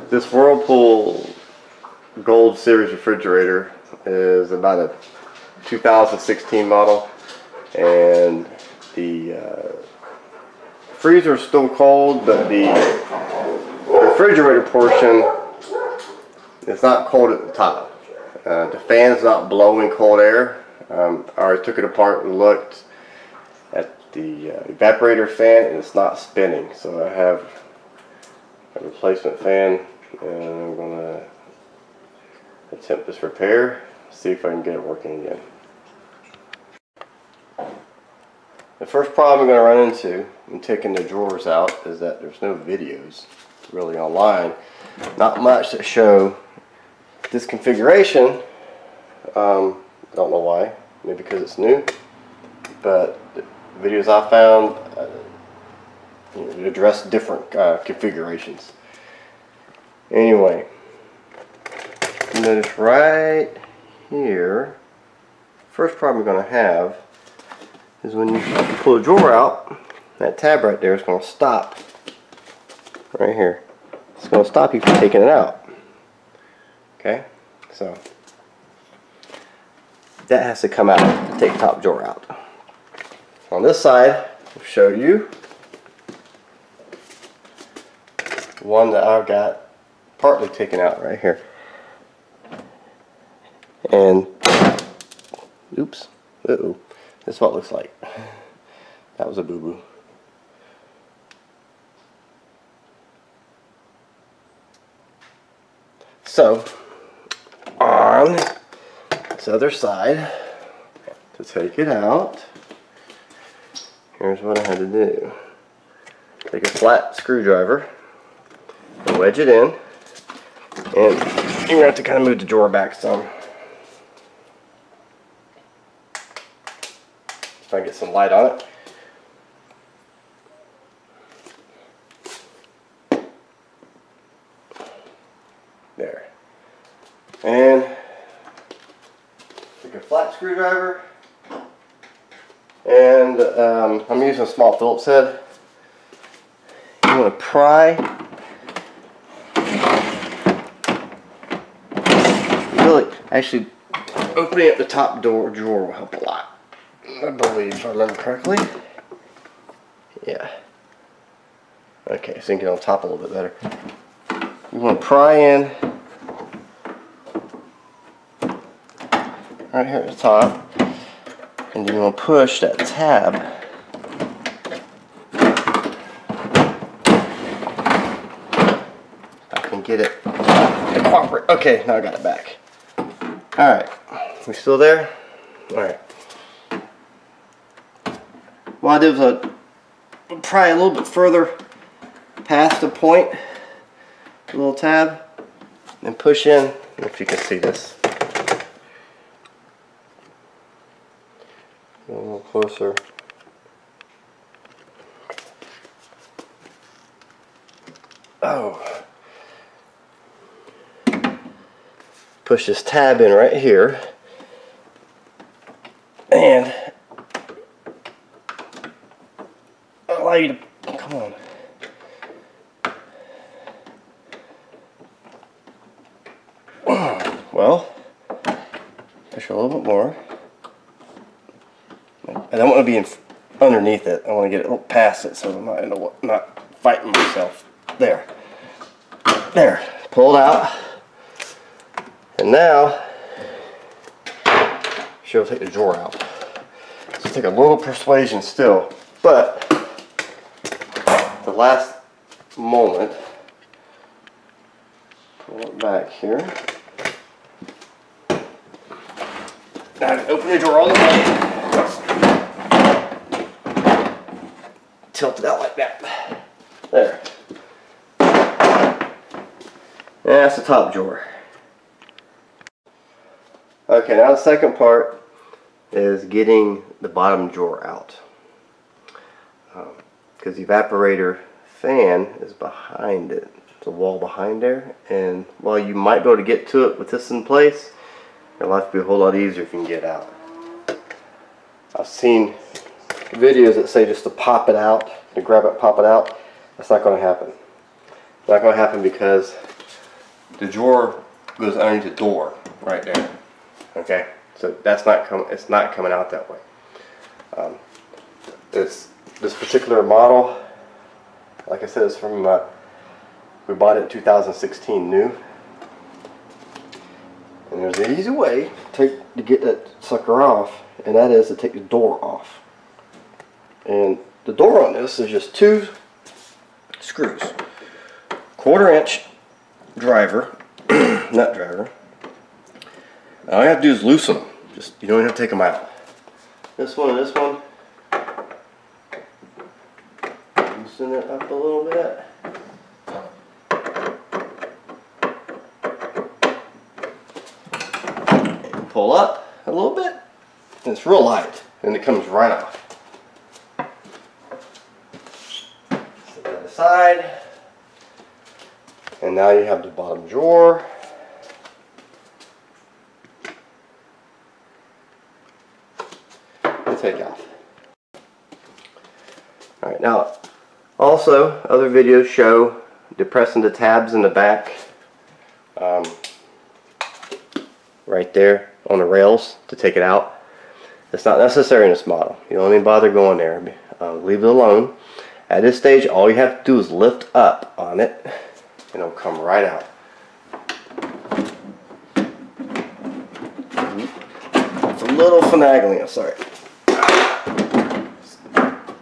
This Whirlpool Gold Series refrigerator is about a 2016 model, and the freezer is still cold, but the refrigerator portion is not cold at the top. The fan's not blowing cold air. I already took it apart and looked at the evaporator fan, and it's not spinning. So I have a replacement fan, and I'm going to attempt this repair, see if I can get it working again. The first problem I'm going to run into when taking the drawers out is that there's no videos really online. Not much that show this configuration. Don't know why. Maybe because it's new. But the videos I found address different configurations. Anyway, notice right here, first problem you're going to have is when you pull the drawer out, that tab right there is going to stop right here. It's going to stop you from taking it out. Okay, so that has to come out to take the top drawer out. On this side, I'll show you one that I've got partly taken out right here. And oops, this is what it looks like. That was a boo-boo. So on this other side, to take it out, here's what I had to do. Take a flat screwdriver and wedge it in, and you're going to have to kind of move the drawer back some. Try and get some light on it. There. And take a flat screwdriver, and I'm using a small Phillips head. You want to pry. Really, actually, opening up the top drawer will help a lot. I believe, if I remember correctly. Yeah. Okay, so you can get on top a little bit better. You want to pry in right here at the top, and then you want to push that tab I can get it to cooperate. Okay, now I got it back. Alright, we still there? Alright. What I did was I pry a little bit further past the point, the little tab, and push in, if you can see this. A little closer. Oh. Push this tab in right here, and allow you to, come on. Well, push a little bit more. I don't want to be underneath it. I want to get it past it so I'm not fighting myself. There. There. Pull it out. And now, she'll take the drawer out. So take a little persuasion still, but the last moment, pull it back here. Now open the drawer all the way. Tilt it out like that. There. And that's the top drawer. Okay, now the second part is getting the bottom drawer out. Because the evaporator fan is behind it. There's a wall behind there, and while you might be able to get to it with this in place, your life will be a whole lot easier if you can get out. I've seen videos that say just to pop it out, to grab it, pop it out. That's not going to happen. Not going to happen because the drawer goes underneath the door right there. Okay, so that's not it's not coming out that way. This particular model, like I said, is from we bought it in 2016 new. And there's an easy way to get that sucker off, and that is to take the door off. And the door on this is just 2 screws. 1/4 inch driver, nut driver. All you have to do is loosen them. You don't even have to take them out. This one and this one. Loosen it up a little bit. And pull up a little bit. And it's real light. And it comes right off. Set that aside. And now you have the bottom drawer. And take off. Alright, now also other videos show depressing the tabs in the back right there on the rails to take it out. It's not necessary in this model. You don't even bother going there. Leave it alone. At this stage, all you have to do is lift up on it and it'll come right out. It's a little finagling, I'm sorry.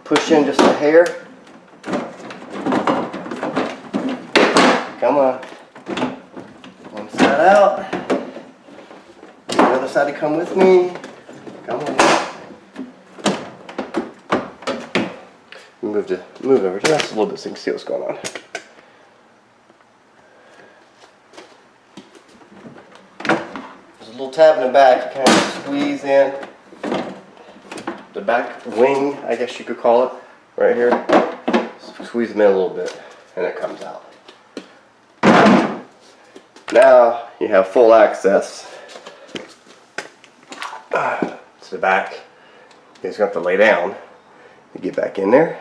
Push in just a hair. Come on. One side out. The other side to come with me. Come on. Move over just a little bit so you can see what's going on. There's a little tab in the back. You kind of squeeze in the back wing, I guess you could call it, right here. Squeeze them in a little bit, and it comes out. Now you have full access to the back. You just have to lay down to get back in there.